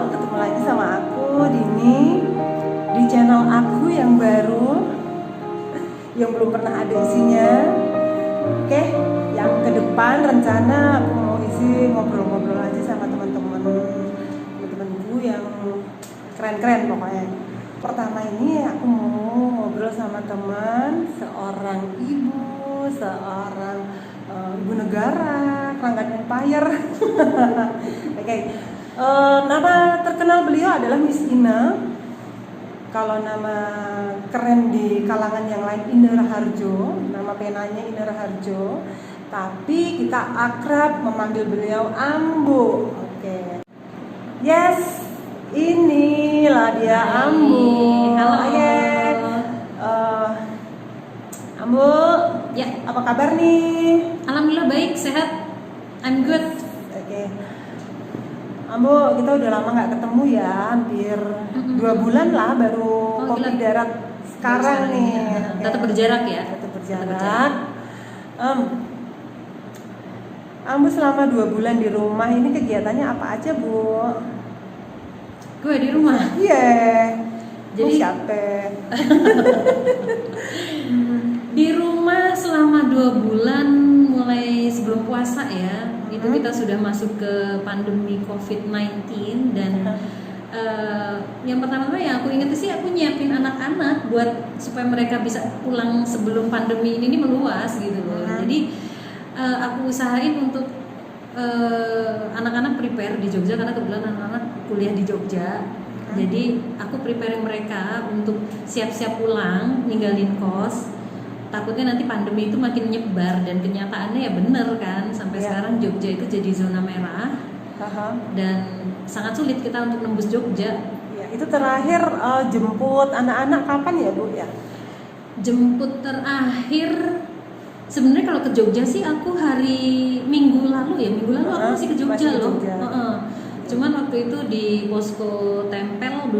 ketemu lagi sama aku Dini di channel aku yang baru, yang belum pernah ada isinya. Oke, yang ke depan rencana aku mau isi ngobrol-ngobrol aja sama teman-temanku yang keren-keren pokoknya. Pertama ini aku mau ngobrol sama teman, seorang ibu, seorang ibu negara, keranggan empire. Oke. Nama terkenal beliau adalah Miss Ina. Kalau nama keren di kalangan yang lain Ina Raharjo, nama penanya Ina Raharjo. Tapi kita akrab memanggil beliau Ambu. Oke. Yes, inilah dia Ambu. Halo. Ambu, Ya, apa kabar nih? alhamdulillah baik, sehat. I'm good. Oke. Ambo, kita udah lama nggak ketemu ya, hampir 2 bulan lah baru kopi gila. darat sekarang nih. Ya. Tetap berjarak ya. Tetap berjarak. Ambo selama 2 bulan di rumah ini kegiatannya apa aja, Bu? Gue di rumah. Iya. Jadi- siapa? Di rumah selama 2 bulan mulai sebelum puasa ya. Itu kita sudah masuk ke pandemi COVID-19 dan yang pertama yang aku ingat sih aku nyiapin anak-anak buat supaya mereka bisa pulang sebelum pandemi ini meluas gitu loh. Jadi aku usahain untuk anak-anak prepare di Jogja karena kebetulan anak-anak kuliah di Jogja. Jadi aku prepare mereka untuk siap-siap pulang, ninggalin kos. Takutnya nanti pandemi itu makin nyebar dan kenyataannya ya bener kan sampai sekarang Jogja itu jadi zona merah dan sangat sulit kita untuk nembus Jogja. Ya, itu terakhir jemput anak-anak kapan ya, Bu ya? Jemput terakhir sebenarnya kalau ke Jogja sih aku hari Minggu lalu aku masih ke Jogja masih ke loh. Jogja. Cuman waktu itu di posko tempel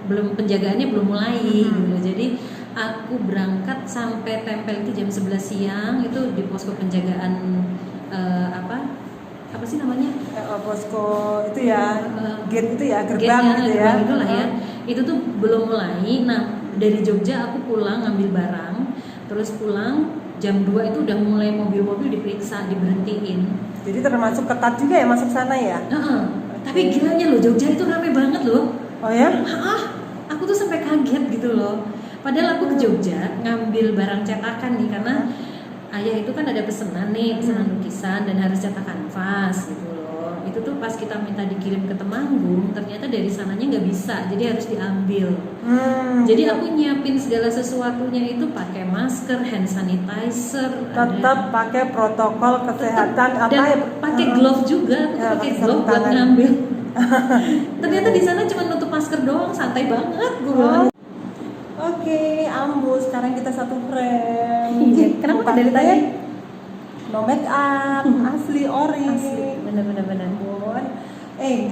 belum penjagaannya belum mulai gitu. Jadi aku berangkat sampai tempel itu jam 11 siang itu di posko penjagaan apa sih namanya? Posko itu ya, gate itu ya, gerbang gitu ya. Gerbang itulah ya. Itu tuh belum mulai. Nah, dari Jogja aku pulang ngambil barang, terus pulang jam 2 itu udah mulai mobil-mobil diperiksa, diberhentiin. Jadi termasuk ketat juga ya masuk sana ya? Tapi gilanya loh, Jogja itu rame banget loh. Oh ya? Aku tuh sampai kaget gitu loh. Padahal aku ke Jogja ngambil barang cetakan nih karena ayah itu kan ada pesanan lukisan dan harus cetak kanvas gitu loh. Itu tuh pas kita minta dikirim ke Temanggung, ternyata dari sananya nggak bisa, jadi harus diambil. Jadi aku nyiapin segala sesuatunya itu pakai masker, hand sanitizer, Tetap pakai protokol kesehatan dan pakai glove juga, pakai glove buat ngambil. Ternyata di sana cuma nutup masker doang, santai banget gue. Oke, Ambu, sekarang kita satu frame. Kenapa dari tadi? No make up, asli ori. Bener.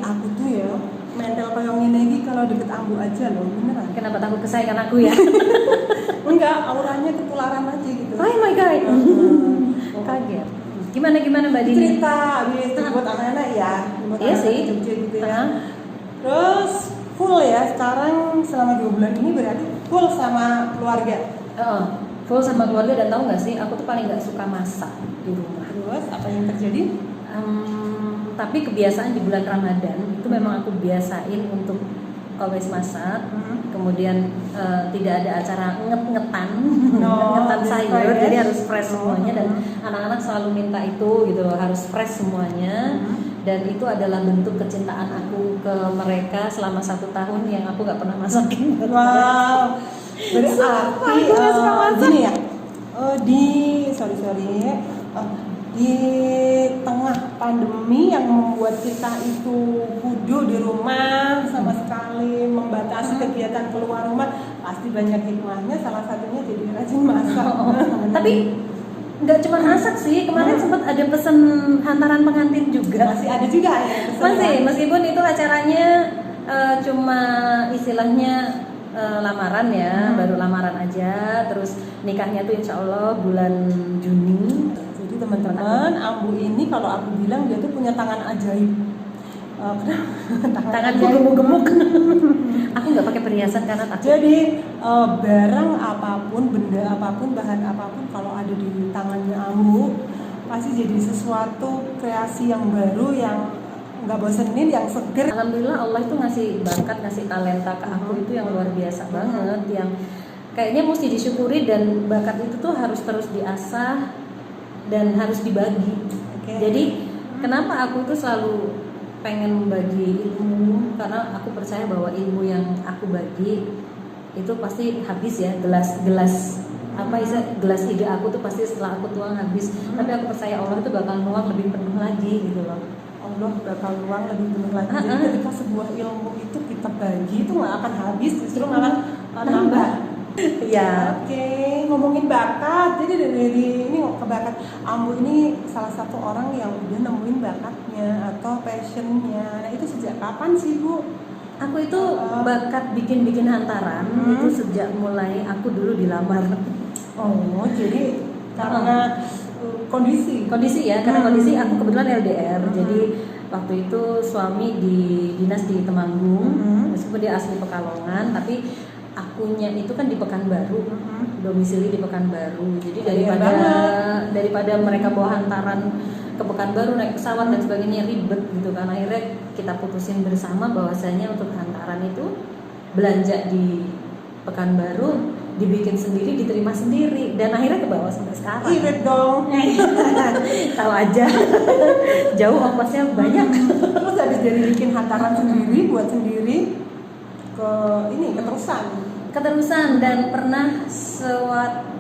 Aku tuh ya mental payung ini kalau deket Ambu aja loh, beneran. Kenapa takut kesayangan aku ya? Enggak, auranya ketularan aja gitu. Oh my god. Kaget. Gimana Mbak Dini? Cerita gitu buat anak-anak ya. Buat Iya anak sih. Jogja gitu ya. Terus full ya sekarang selama 2 bulan ini berarti full sama keluarga. Full sama keluarga dan tahu nggak sih, aku tuh paling nggak suka masak di rumah. Terus apa yang terjadi? Tapi kebiasaan di bulan Ramadan itu memang aku biasain untuk always masak. Kemudian tidak ada acara ngetan sayur, jadi harus fresh semuanya dan anak-anak selalu minta itu gitu loh, harus fresh semuanya. Dan itu adalah bentuk kecintaan aku ke mereka selama 1 tahun yang aku nggak pernah masakin. Wow, berarti gini ya. Di tengah pandemi yang membuat kita itu kudu di rumah sama sekali membatasi kegiatan keluar rumah, pasti banyak hikmahnya. Salah satunya jadi rajin masak. Tapi nggak cuma masak sih, kemarin sempat ada pesan hantaran pengantin juga. Masih ada juga ya pesan. Masih, meskipun itu acaranya cuma istilahnya lamaran ya, baru lamaran aja. Terus nikahnya tuh insya Allah bulan Juni. Jadi teman-teman, Ambu ini kalau aku bilang dia tuh punya tangan ajaib. Kenapa? Tanganku gemuk-gemuk. Aku nggak pakai perhiasan karena takut. Jadi barang apapun, benda apapun, bahan apapun kalau ada di tangannya Ambu pasti jadi sesuatu kreasi yang baru, yang nggak bosenin, yang seger. Alhamdulillah Allah itu ngasih bakat, ngasih talenta ke aku itu yang luar biasa banget, yang kayaknya mesti disyukuri, dan bakat itu tuh harus terus diasah dan harus dibagi. Jadi kenapa aku tuh selalu pengen membagi ilmu, karena aku percaya bahwa ilmu yang aku bagi itu pasti habis ya, gelas gelas ide aku tuh pasti setelah aku tuang habis, tapi aku percaya Allah itu bakal nuang lebih penuh lagi gitu loh. Allah bakal nuang lebih penuh lagi. Jadi ketika sebuah ilmu itu kita bagi itu nggak akan habis, justru malah nambah. Ya. Oke, ngomongin bakat. Jadi dari ini ke bakat, Ambu ini salah satu orang yang udah nemuin bakatnya atau passionnya. Nah itu sejak kapan sih Bu? Aku itu bakat bikin hantaran itu sejak mulai aku dulu dilamar. Oh, jadi karena kondisi ya, karena kondisi aku kebetulan LDR. Jadi waktu itu suami di dinas di Temanggung, meskipun dia asli Pekalongan, tapi akunya itu kan di Pekanbaru, domisili di Pekanbaru. Jadi daripada mereka bawa hantaran ke Pekanbaru naik pesawat dan sebagainya ribet gitu kan, akhirnya kita putusin bersama bahwasanya untuk hantaran itu belanja di Pekanbaru, dibikin sendiri, diterima sendiri, dan akhirnya ke bawah sampai sekarang. Irit dong. Tahu aja. Jauh ongkosnya banyak. Terus habis dari bikin hantaran sendiri, buat sendiri, keterusan dan pernah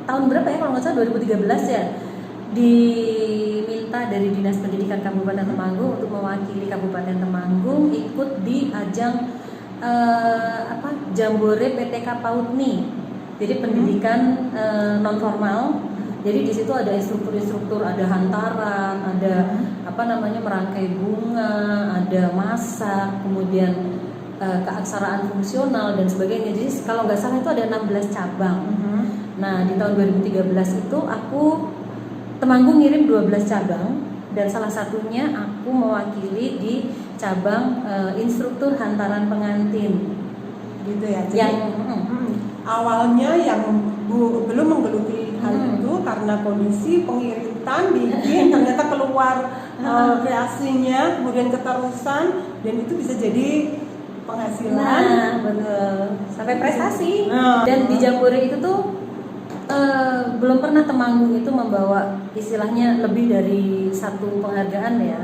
tahun berapa ya, kalau nggak salah 2013 ya, diminta dari Dinas Pendidikan Kabupaten Temanggung untuk mewakili Kabupaten Temanggung ikut di ajang Jambore PTK PAUDNI. Jadi pendidikan non formal. Jadi di situ ada instruktur, ada hantaran, ada merangkai bunga, ada masak, kemudian keaksaraan fungsional dan sebagainya. Jadi kalau nggak salah itu ada 16 cabang. Nah di tahun 2013 itu aku Temanggung ngirim 12 cabang, dan salah satunya aku mewakili di cabang instruktur hantaran pengantin. Gitu ya. Jadi awalnya yang Bu belum menggeluti hal itu karena kondisi pengiritan bikin ternyata keluar kreasinya, kemudian keterusan, dan itu bisa jadi penghasilan. Nah, betul. Sampai prestasi. Dan di Jambore itu tuh belum pernah Temanggung itu membawa istilahnya lebih dari satu penghargaan ya.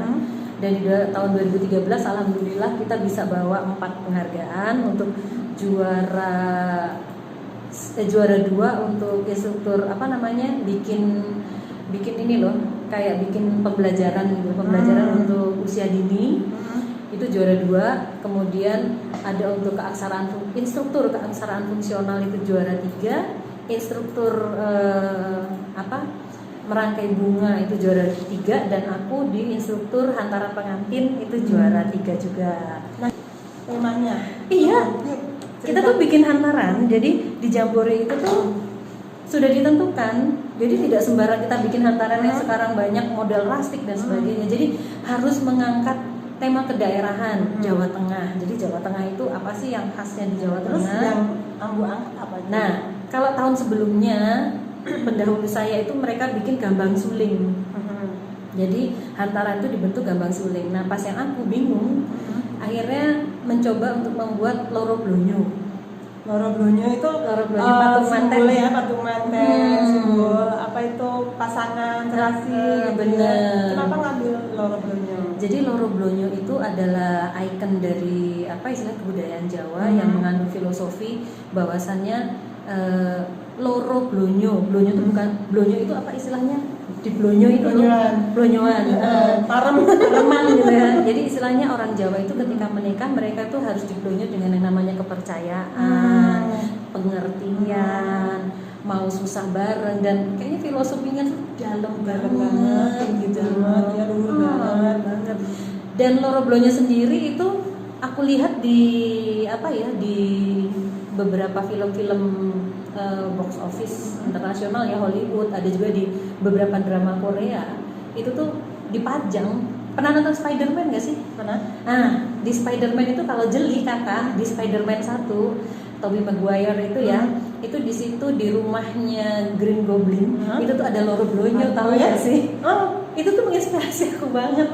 Dari tahun 2013 alhamdulillah kita bisa bawa 4 penghargaan untuk juara 2 untuk instruktur bikin ini loh, kayak bikin pembelajaran untuk usia dini. Itu juara 2, kemudian ada untuk instruktur keaksaraan fungsional itu juara 3, instruktur merangkai bunga itu juara 3, dan aku di instruktur hantaran pengantin itu juara 3 juga. Nah, temanya? Iya, kita tuh bikin hantaran. Jadi di Jambore itu tuh sudah ditentukan. Jadi tidak sembarang kita bikin hantaran yang sekarang banyak model rustic dan sebagainya. Jadi harus mengangkat tema kedaerahan Jawa Tengah. Jadi Jawa Tengah itu apa sih yang khasnya di Jawa Tengah? Terus yang Ambu angkat apa? Nah, kalau tahun sebelumnya pendahulu saya itu mereka bikin gambang suling. Jadi hantaran itu dibentuk gambang suling. Nah, pas yang aku bingung, akhirnya mencoba untuk membuat loro blonyo. Loro blonyo itu patung manten ya, patung manten, simbol apa itu pasangan serasi. Bener. Kenapa ngambil loro blonyo? Jadi loro blonyo itu adalah ikon dari istilah kebudayaan Jawa yang mengandung filosofi bahwasannya loro blonyo. Blonyo itu bukan, blonyo itu apa istilahnya? Di blonyo itu blonyoan. Pareman gitu ya. Jadi istilahnya orang Jawa itu ketika menikah mereka tuh harus diblonyo dengan yang namanya kepercayaan, pengertian, mau susah bareng, dan kayaknya filosofinya tuh dalam banget gitu. Ya, banget. Dan loro blonyo sendiri itu aku lihat di di beberapa film-film box office internasional ya, Hollywood, ada juga di beberapa drama Korea. Itu tuh dipajang Pernah nonton Spider-Man gak sih? Pernah? Nah, di Spider-Man itu kalau jeli kakak, di Spider-Man 1 Tobey Maguire itu ya, itu di situ di rumahnya Green Goblin, itu tuh ada Loro Blonyo, tahu ya? gak sih? Itu tuh menginspirasi aku banget.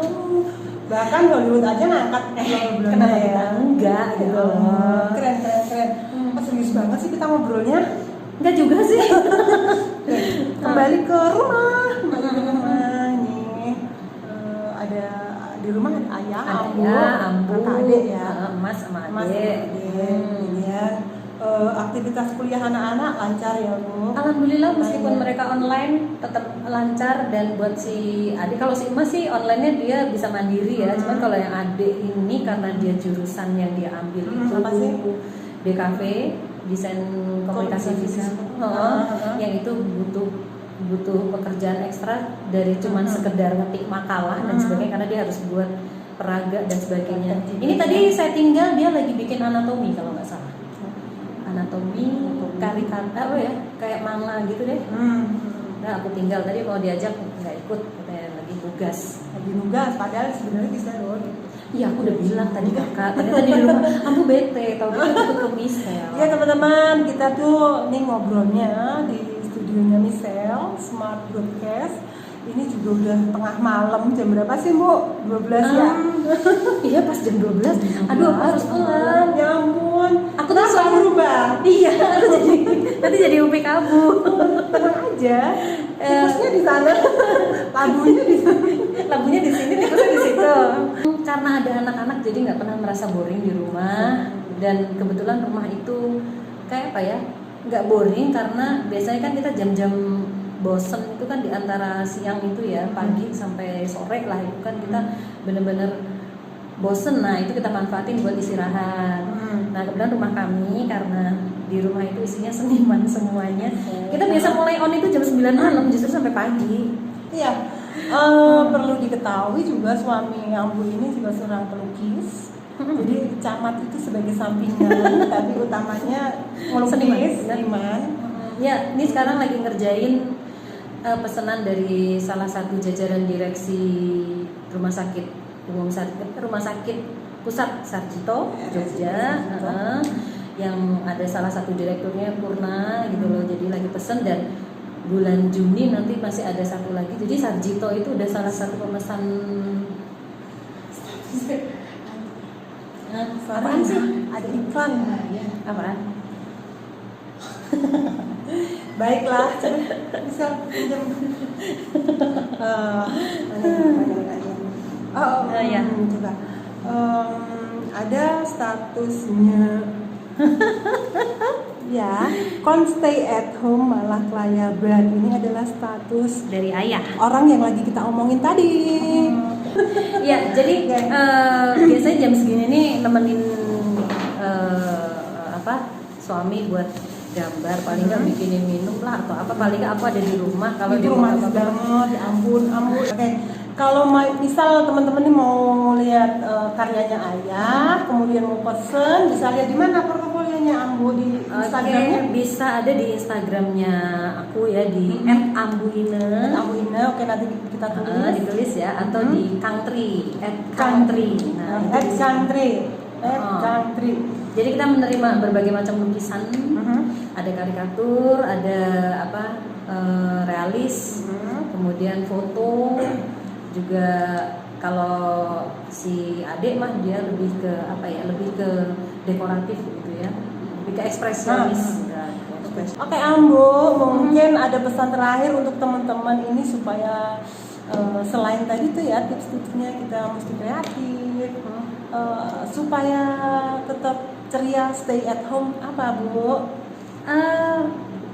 Bahkan Hollywood aja ngangkat Loro Blonyo. Kenapa kita enggak gitu? Keren. Serius banget sih kita ngobrolnya. Enggak juga sih. Kembali ke rumah. Nih. Ada di rumah ada ayah, ambu, kakak adik ya. Mas sama adik. Kemudian aktivitas kuliah anak-anak lancar ya Bu? Alhamdulillah meskipun mereka online tetap lancar, dan buat si adik, kalau si emas sih online-nya dia bisa mandiri ya. Cuman kalau yang adik ini karena dia jurusan yang dia ambil itu apa sih? DKV, desain komunikasi visual, yang itu butuh pekerjaan ekstra dari cuman sekedar ngetik makalah dan sebagainya, karena dia harus buat peraga dan sebagainya. Ini tadi saya tinggal, dia lagi bikin anatomi kalau nggak salah. Anatomi karikata ya, kayak manga gitu deh. Nah aku tinggal tadi mau diajak nggak ikut, katanya lagi nugas. Padahal sebenarnya bisa loh. Iya aku udah bilang tadi kakak, ternyata di rumah aku bete, tau gitu ikut ke Michelle. Ya teman-teman, kita tuh nih ngobrolnya di studionya Michelle Smart Broadcast. Ini juga udah tengah malam, jam berapa sih Bu? 12 ya? Iya pas jam 12. Aduh aku harus pulang. Ya ampun. Aku tuh selalu berubah. Iya, nanti jadi UP kabu. Tenang aja. Tikusnya di sana, labunya di sana. Labunya di sini, tikusnya di situ. Karena ada anak-anak jadi nggak pernah merasa boring di rumah, dan kebetulan rumah itu kayak apa ya? Nggak boring karena biasanya kan kita jam-jam bosen itu kan di antara siang itu ya, pagi sampai sore lah itu kan kita bener-bener bosen. Nah itu kita manfaatin buat istirahat. Nah kebetulan rumah kami karena di rumah itu isinya seniman semuanya, kita biasa mulai on itu jam 9 malam justru sampai pagi. Iya. Perlu diketahui juga suami Ambu ini juga seorang pelukis. Jadi camat itu sebagai sampingan, tapi utamanya melukis, seniman. Ya, ini sekarang lagi ngerjain pesanan dari salah satu jajaran direksi rumah sakit pusat Sarjito Jogja, yang ada salah satu direkturnya Purna gitu loh. Jadi lagi pesen, dan bulan Juni nanti masih ada satu lagi. Jadi Sarjito itu udah salah satu pemesan. Apaan sih? Ada iklan. Apaan? Baiklah, bisa pinjam. Ya. Coba. Ada statusnya. Ya, stay at home malah kelayaban. Ini adalah status dari ayah. Orang yang lagi kita omongin tadi. Ya, jadi biasanya jam segini nih nemenin suami buat gambar, paling nggak bikinin minum lah atau apa, paling nggak aku ada di rumah. Kalau di rumah banget, ya ampun. Oke. Kalau misal teman-teman nih mau lihat karyanya ayah, kemudian mau pesen, bisa lihat di mana portofolionya Ambu, di Instagramnya? Bisa ada di Instagramnya aku ya, di @ambuine. Oke, nanti kita tulis. Ditulis ya, atau di Kangtri @kangtri. Nah, @kangtri. Jadi kita menerima berbagai macam lukisan, ada karikatur, ada realis, kemudian foto, juga kalau si adik mah dia lebih ke lebih ke dekoratif gitu ya, lebih ke ekspresionis. Oke Ambu, mungkin ada pesan terakhir untuk teman-teman ini supaya selain tadi tuh ya tips-tipsnya kita mesti kreatif, supaya tetap ceria stay at home, apa Bu?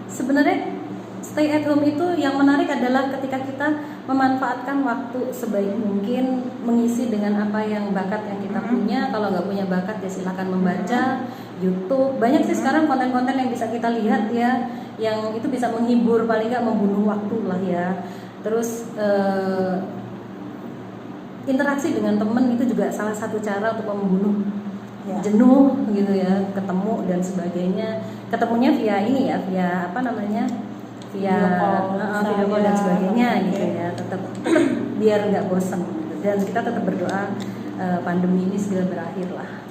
Sebenarnya stay at home itu yang menarik adalah ketika kita memanfaatkan waktu sebaik mungkin, mengisi dengan apa yang bakat yang kita punya. Kalau nggak punya bakat ya silakan membaca YouTube. Banyak sih sekarang konten-konten yang bisa kita lihat ya, yang itu bisa menghibur, paling nggak membunuh waktu lah ya. Terus interaksi dengan teman itu juga salah satu cara untuk membunuh jenuh gitu ya, ketemu dan sebagainya. Ketemunya via ini ya, via video call dan sebagainya gitu ya, tetap biar nggak bosan gitu. dan kita tetap berdoa pandemi ini segera berakhir lah.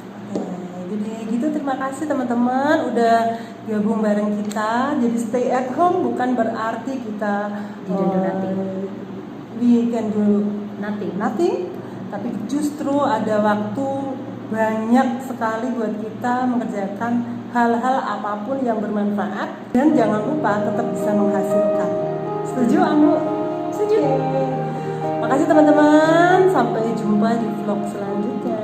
Jadi gitu, terima kasih teman-teman udah gabung bareng kita. Jadi stay at home bukan berarti kita Didn't do nothing. We can do Nothing. tapi justru ada waktu banyak sekali buat kita mengerjakan hal-hal apapun yang bermanfaat, dan jangan lupa tetap bisa menghasilkan. Setuju, Amu? Setuju. Makasih teman-teman, sampai jumpa di vlog selanjutnya.